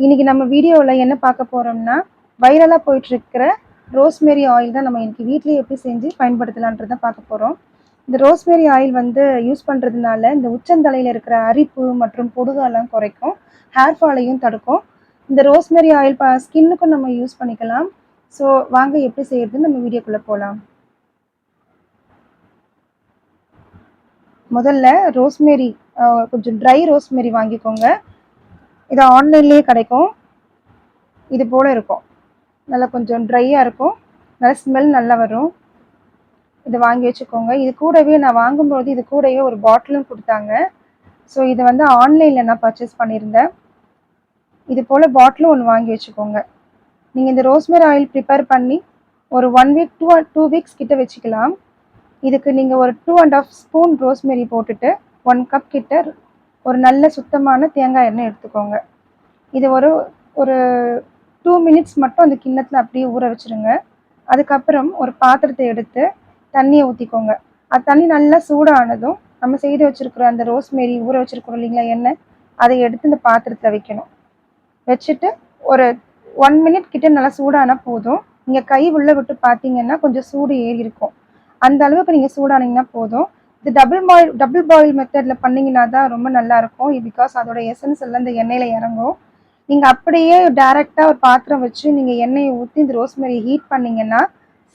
இன்னைக்கு நம்ம வீடியோவில் என்ன பார்க்க போகிறோம்னா வைரலாக போயிட்டுருக்கிற ரோஸ்மேரி ஆயில் தான் நம்ம இன்னைக்கு வீட்லேயே எப்படி செஞ்சு பயன்படுத்தலான்றதை பார்க்க போகிறோம். இந்த ரோஸ்மேரி ஆயில் வந்து யூஸ் பண்ணுறதுனால இந்த உச்சந்தலையில் இருக்கிற அரிப்பு மற்றும் பொடுகெல்லாம் குறைக்கும், ஹேர் ஃபாலையும் தடுக்கும். இந்த ரோஸ்மேரி ஆயில் ஸ்கின்னுக்கும் நம்ம யூஸ் பண்ணிக்கலாம். ஸோ வாங்க எப்படி செய்யறதுன்னு நம்ம வீடியோக்குள்ளே போகலாம். முதல்ல ரோஸ்மேரி கொஞ்சம் ட்ரை ரோஸ்மேரி வாங்கிக்கோங்க. இது ஆன்லைன்லேயே கிடைக்கும். இது போல் இருக்கும், நல்லா கொஞ்சம் ட்ரையாக இருக்கும், நல்லா ஸ்மெல் நல்லா வரும். இதை வாங்கி வச்சுக்கோங்க. இது கூடவே நான் வாங்கும்போது இது கூடவே ஒரு பாட்டிலும் கொடுத்தாங்க. ஸோ இதை வந்து ஆன்லைனில் நான் பர்ச்சேஸ் பண்ணியிருந்தேன். இது போல் பாட்டிலும் ஒன்று வாங்கி வச்சுக்கோங்க. நீங்கள் இந்த ரோஸ்மேரி ஆயில் ப்ரிப்பேர் பண்ணி ஒரு 1 வீக் 2 வீக்ஸ் கிட்ட வச்சுக்கலாம். இதுக்கு நீங்கள் ஒரு 2.5 ஸ்பூன் ரோஸ்மேரி போட்டுட்டு 1 கப் கிட்ட ஒரு நல்ல சுத்தமான தேங்காய் எண்ணெய் எடுத்துக்கோங்க. இது ஒரு ஒரு 2 மினிட்ஸ் மட்டும் அந்த கிண்ணத்தில் அப்படியே ஊற வச்சுருங்க. அதுக்கப்புறம் ஒரு பாத்திரத்தை எடுத்து தண்ணியை ஊற்றிக்கோங்க. அது தண்ணி நல்லா சூடானதும் நம்ம செய்து வச்சுருக்கிற அந்த ரோஸ்மேரி ஊற வச்சுருக்கிறோம் இல்லைங்களா எண்ணெய், அதை எடுத்து இந்த பாத்திரத்தில் வைக்கணும். வச்சுட்டு ஒரு 1 மினிட் கிட்ட நல்லா சூடானால் போதும். நீங்கள் கை உள்ள விட்டு பார்த்தீங்கன்னா கொஞ்சம் சூடு ஏறி இருக்கும். அந்த அளவுக்கு நீங்கள் சூடானீங்கன்னா போதும். இது டபுள் பாயில் மெத்தடில் பண்ணிங்கன்னா தான் ரொம்ப நல்லாயிருக்கும். பிகாஸ் அதோட எசன்ஸ் எல்லாம் இந்த எண்ணெயில் இறங்கும். நீங்கள் அப்படியே டைரெக்டாக ஒரு பாத்திரம் வச்சு நீங்கள் எண்ணெயை ஊற்றி இந்த ரோஸ்மேரி ஹீட் பண்ணிங்கன்னா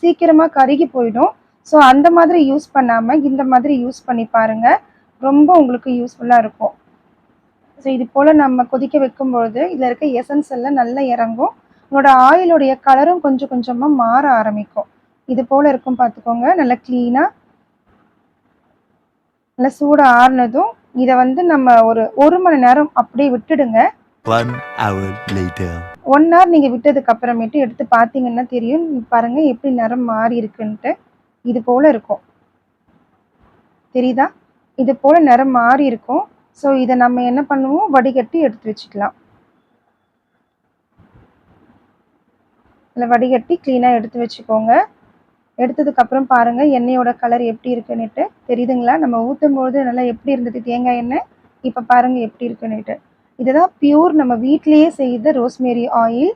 சீக்கிரமாக கருகி போயிடும். ஸோ அந்த மாதிரி யூஸ் பண்ணாமல் இந்த மாதிரி யூஸ் பண்ணி பாருங்கள், ரொம்ப உங்களுக்கு யூஸ்ஃபுல்லாக இருக்கும். ஸோ இது போல் நம்ம கொதிக்க வைக்கும்பொழுது இதில் இருக்க எசன்ஸ் எல்லாம் நல்லா இறங்கும். உங்களோட ஆயிலுடைய கலரும் கொஞ்சம் கொஞ்சமாக மாற ஆரம்பிக்கும். இது போல் இருக்கும் பார்த்துக்கோங்க. நல்லா க்ளீனாக நல்லா சூடாக ஆறுனதும் இதை வந்து நம்ம ஒரு மணி நேரம் அப்படியே விட்டுடுங்க. 1 hour later. 1 hour நீங்கள் விட்டதுக்கு அப்புறமேட்டு எடுத்து பார்த்தீங்கன்னா தெரியும். பாருங்கள் எப்படி நிறம் மாறி இருக்குன்ட்டு. இது போல் இருக்கும், தெரியுதா? இது போல் நிறம் மாறி இருக்கும். ஸோ இதை நம்ம என்ன பண்ணுவோம், வடிகட்டி எடுத்து வச்சுக்கலாம். இல்லை வடிகட்டி க்ளீனாக எடுத்து வச்சுக்கோங்க. எடுத்ததுக்கப்புறம் பாருங்கள் எண்ணெயோட கலர் எப்படி இருக்குன்னுட்டு தெரியுதுங்களா? நம்ம ஊற்றும் பொழுது நல்லா எப்படி இருந்தது தேங்காய் எண்ணெய், இப்போ பாருங்கள் எப்படி இருக்குன்னுட்டு. இதுதான் பியூர் நம்ம வீட்டிலேயே செய்த ரோஸ்மேரி ஆயில்.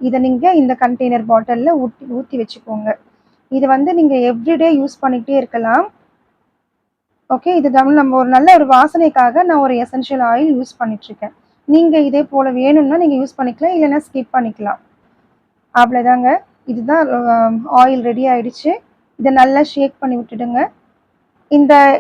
இதை நீங்கள் இந்த கண்டெய்னர் பாட்டிலில் ஊற்றி வச்சுக்கோங்க. இது வந்து நீங்கள் எவ்ரிடே யூஸ் பண்ணிகிட்டே இருக்கலாம். ஓகே, இது நம்ம ஒரு நல்ல ஒரு வாசனைக்காக நான் ஒரு எசென்ஷியல் ஆயில் யூஸ் பண்ணிகிட்ருக்கேன். நீங்கள் இதே போல் வேணும்னா நீங்கள் யூஸ் பண்ணிக்கலாம், இல்லைன்னா ஸ்கிப் பண்ணிக்கலாம். அவ்வளோதாங்க. இதுதான் ஆயில் ரெடி ஆகிடுச்சு. இதை நல்லா ஷேக் பண்ணி விட்டுடுங்க.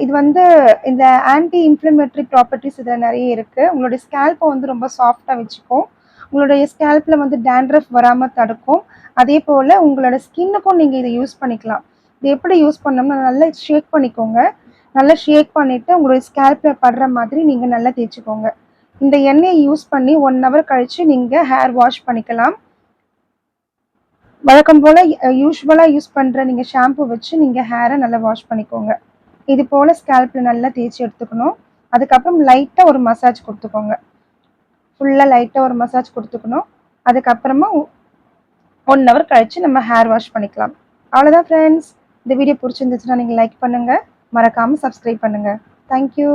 இது வந்து இந்த ஆன்டி இன்ஃப்ளமேட்டரி ப்ராப்பர்ட்டிஸ் இதில் நிறைய இருக்குது. உங்களுடைய ஸ்கேல்ப்பை வந்து ரொம்ப சாஃப்டாக வச்சுக்கும். உங்களுடைய ஸ்கேல்ப்பில் வந்து டேண்ட்ரஃப் வராமல் தடுக்கும். அதே போல் உங்களோட ஸ்கின்னுக்கும் நீங்கள் இதை யூஸ் பண்ணிக்கலாம். இது எப்படி யூஸ் பண்ணோம்னா நல்லா ஷேக் பண்ணிக்கோங்க. நல்லா ஷேக் பண்ணிவிட்டு உங்களுடைய ஸ்கேல்ப்பில் படுற மாதிரி நீங்கள் நல்லா தேய்ச்சிக்கோங்க. இந்த எண்ணெயை யூஸ் பண்ணி 1 hour கழித்து நீங்கள் ஹேர் வாஷ் பண்ணிக்கலாம். வழக்கம் போல் யூஸ்வலாக யூஸ் பண்ணுற நீங்கள் ஷாம்பு வச்சு நீங்கள் ஹேரை நல்லா வாஷ் பண்ணிக்கோங்க. இது போல் ஸ்கேல்ப்பில் நல்லா தேய்ச்சி எடுத்துக்கணும். அதுக்கப்புறம் லைட்டாக ஒரு மசாஜ் கொடுத்துக்கோங்க. ஃபுல்லாக லைட்டாக ஒரு மசாஜ் கொடுத்துக்கணும். அதுக்கப்புறமா 1 hour கழித்து நம்ம ஹேர் வாஷ் பண்ணிக்கலாம். அவ்வளோதான் ஃப்ரெண்ட்ஸ். இந்த வீடியோ பிடிச்சிருந்துச்சுன்னா நீங்கள் லைக் பண்ணுங்கள், மறக்காமல் சப்ஸ்கிரைப் பண்ணுங்கள். தேங்க்யூ.